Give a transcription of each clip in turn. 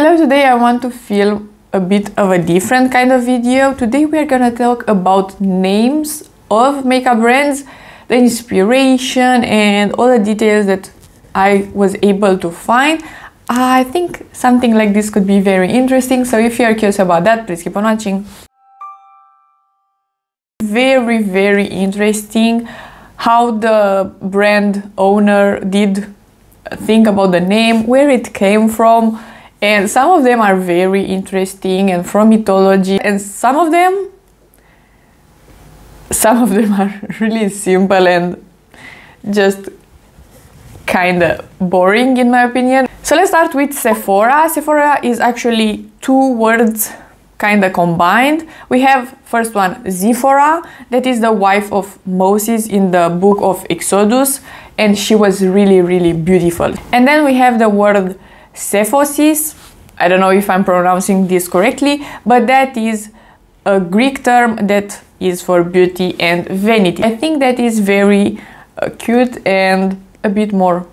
Hello, today I want to film a bit of a different kind of video. Today we are gonna talk about names of makeup brands, the inspiration and all the details that I was able to find. I think something like this could be very interesting, so if you are curious about that, please keep on watching. Very interesting how the brand owner did think about the name, where it came from, and some of them are very interesting and from mythology, and some of them are really simple and just kind of boring in my opinion. So let's start with Sephora. Sephora is actually two words kind of combined. We have first one, Zephora, that is the wife of Moses in the book of Exodus, and she was really beautiful. And then we have the word Sephosis. I don't know if I'm pronouncing this correctly, but that is a Greek term that is for beauty and vanity. I think that is very cute and a bit more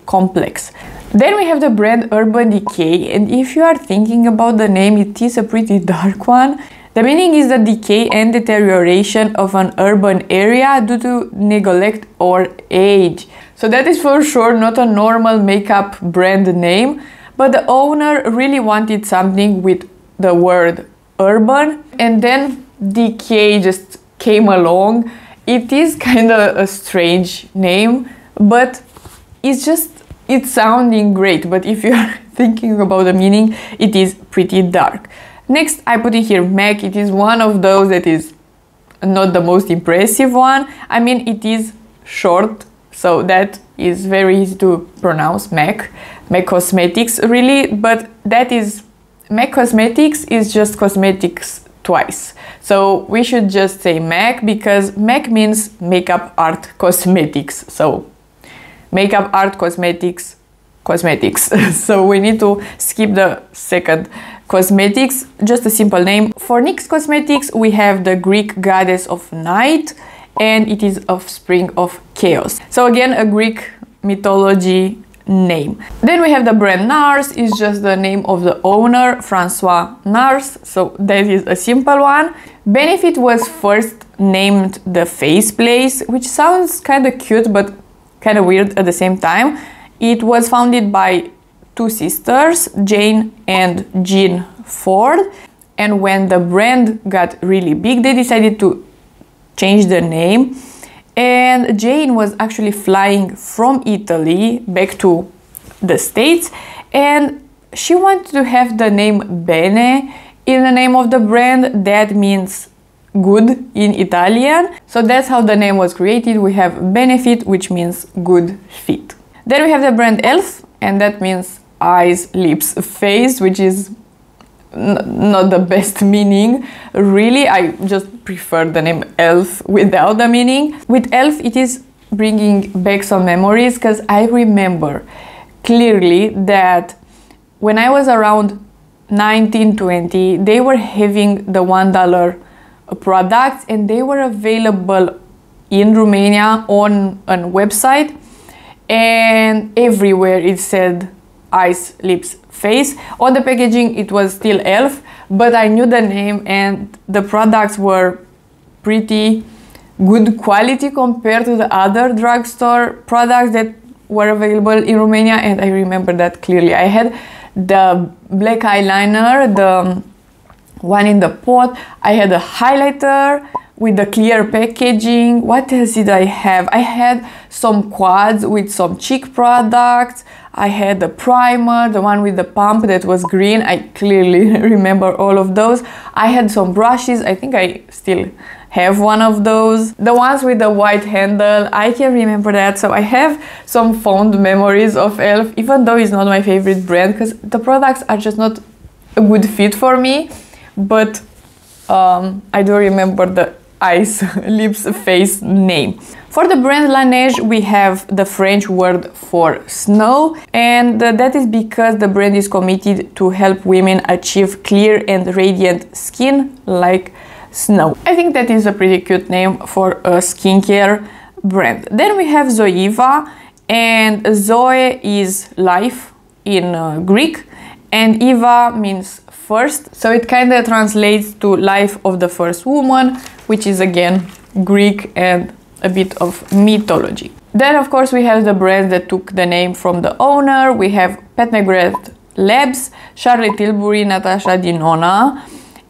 complex. Then we have the brand Urban Decay, and if you are thinking about the name, it is a pretty dark one. The meaning is the decay and deterioration of an urban area due to neglect or age. So that is for sure not a normal makeup brand name, but the owner really wanted something with the word urban, and then decay just came along. It is kind of a strange name, but it's sounding great, but if you are thinking about the meaning, it is pretty dark. Next, I put in here MAC. It is one of those that is not the most impressive one. I mean, it is short, so that is very easy to pronounce, MAC. MAC Cosmetics, really, but that is, MAC Cosmetics is just cosmetics twice. So we should just say MAC, because MAC means makeup art cosmetics. So makeup art cosmetics. So we need to skip the second cosmetics, just a simple name. For NYX Cosmetics, we have the Greek goddess of night, and it is offspring of chaos. So again, a Greek mythology name. Then we have the brand NARS, is just the name of the owner, Francois NARS, so that is a simple one. Benefit was first named the Face Place, which sounds kind of cute but kind of weird at the same time. It was founded by two sisters, Jane and Jean Ford, and when the brand got really big, they decided to change the name. And Jane was actually flying from Italy back to the States, and she wanted to have the name Bene in the name of the brand. That means good in Italian, so that's how the name was created. We have Benefit, which means good fit. Then we have the brand ELF, and that means eyes, lips, face, which is not the best meaning, really. I just prefer the name ELF without the meaning. With ELF, it is bringing back some memories, because I remember clearly that when I was around 19-20, they were having the $1 products, and they were available in Romania on a website, and everywhere it said eyes, lips, face. On the packaging it was still ELF, but I knew the name, and the products were pretty good quality compared to the other drugstore products that were available in Romania, and I remember that clearly. I had the black eyeliner, the one in the pot. I had a highlighter with the clear packaging. What else did I have? I had some quads with some cheek products. I had the primer, the one with the pump that was green. I clearly remember all of those. I had some brushes. I think I still have one of those. The ones with the white handle, I can remember that. So I have some fond memories of ELF, even though it's not my favorite brand, because the products are just not a good fit for me. But I do remember the eyes, lips, face name. For the brand Laneige, we have the French word for snow, and that is because the brand is committed to help women achieve clear and radiant skin like snow. I think that is a pretty cute name for a skincare brand. Then we have Zoeva, and Zoe is life in Greek, and Eva means first, so it kind of translates to life of the first woman, which is again Greek and a bit of mythology. Then of course we have the brands that took the name from the owner. We have Pat McGrath Labs, Charlotte Tilbury, Natasha Denona,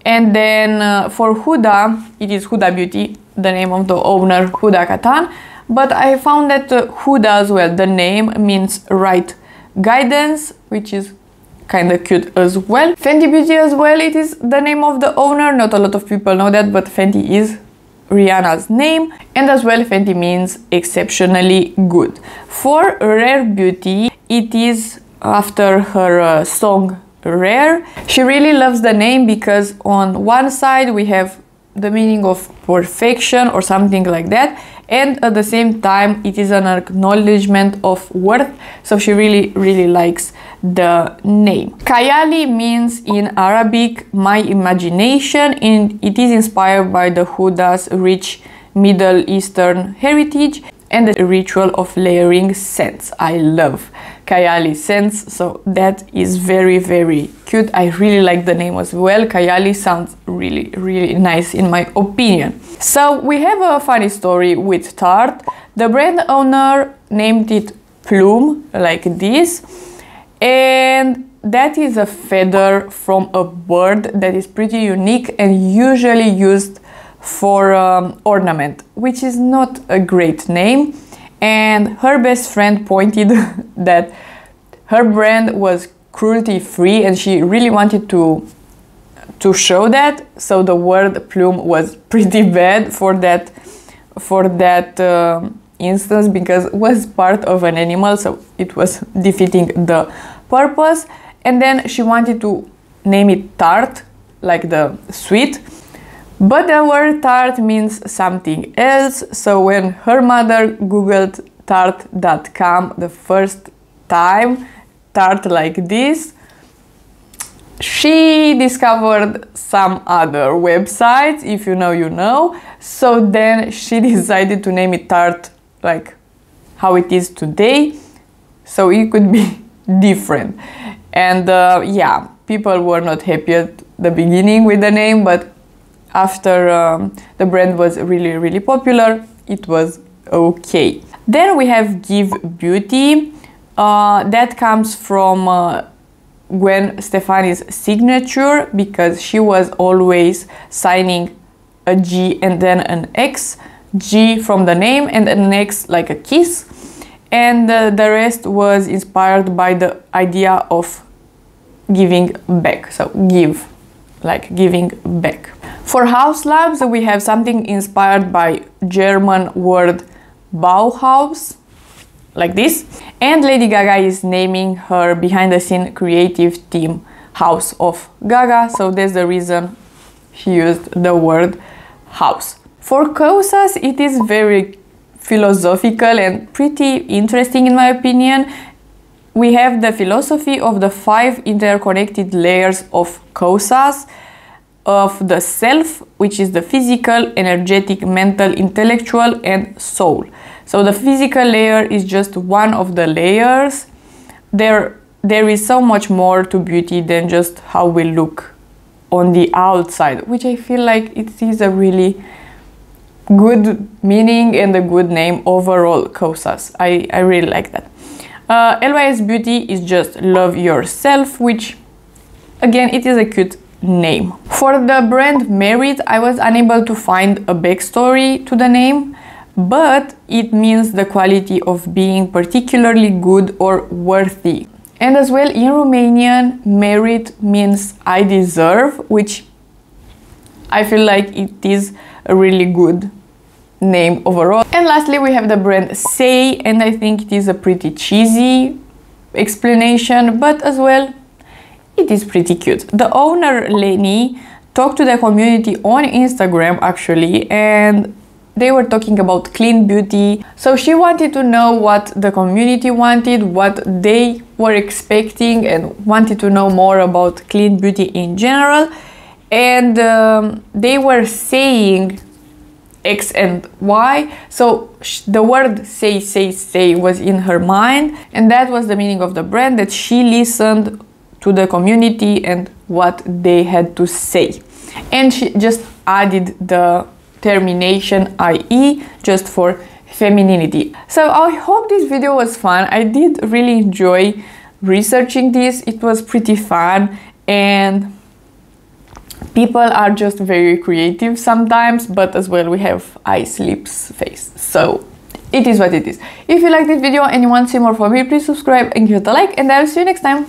and then for Huda, it is Huda Beauty, the name of the owner, Huda Katan. But I found that Huda as well, the name means right guidance, which is kind of cute as well. Fenty Beauty as well, it is the name of the owner. Not a lot of people know that, but Fenty is Rihanna's name. And as well, Fenty means exceptionally good. For Rare Beauty, it is after her song Rare. She really loves the name because on one side we have the meaning of perfection or something like that, and at the same time it is an acknowledgement of worth, so she really likes the name. Kayali means in Arabic my imagination, and it is inspired by the Huda's rich Middle Eastern heritage and the ritual of layering scents. I love Kayali scents, so that is very cute. I really like the name as well. Kayali sounds really nice in my opinion. So we have a funny story with Tarte. The brand owner named it Plume, like this, and that is a feather from a bird that is pretty unique and usually used for ornament, which is not a great name. And her best friend pointed that her brand was cruelty free, and she really wanted to show that, so the word plume was pretty bad for that instance, because it was part of an animal, so it was defeating the purpose. And then she wanted to name it tart, like the sweet, but the word tart means something else. So when her mother googled tart.com the first time, tart like this, she discovered some other websites. If you know, you know. So then she decided to name it Tarte, like how it is today, so it could be different. And yeah, people were not happy at the beginning with the name, but after the brand was really popular, it was okay. Then we have Give Beauty. That comes from Gwen Stefani's signature, because she was always signing a G and then an X. G from the name and an X like a kiss. And the rest was inspired by the idea of giving back. So give, like giving back. For House Labs, we have something inspired by German word Bauhaus, like this. And Lady Gaga is naming her behind-the-scene creative team House of Gaga, so that's the reason she used the word house. For Kosas, it is very philosophical and pretty interesting in my opinion. We have the philosophy of the 5 interconnected layers of Kosas, of the self, which is the physical, energetic, mental, intellectual, and soul. So the physical layer is just one of the layers. There is so much more to beauty than just how we look on the outside, which I feel like it is a really good meaning and a good name overall, Kosas. I really like that. LYS Beauty is just love yourself, which again, it is a cute name. For the brand Merit, I was unable to find a backstory to the name, but it means the quality of being particularly good or worthy. And as well, in Romanian, merit means I deserve, which I feel like it is a really good name overall. And lastly, we have the brand Say, and I think it is a pretty cheesy explanation, but as well, it is pretty cute. The owner, Leni, talked to the community on Instagram actually, and they were talking about clean beauty. So she wanted to know what the community wanted, what they were expecting, and wanted to know more about clean beauty in general. And they were saying X and Y. So the word say was in her mind, and that was the meaning of the brand, that she listened to the community and what they had to say. And she just added the termination IE just for femininity. So I hope this video was fun. I did really enjoy researching this. It was pretty fun, and people are just very creative sometimes, but as well we have eyes, lips, face. So it is what it is. If you like this video and you want to see more from me, please subscribe and give it a like, and I'll see you next time.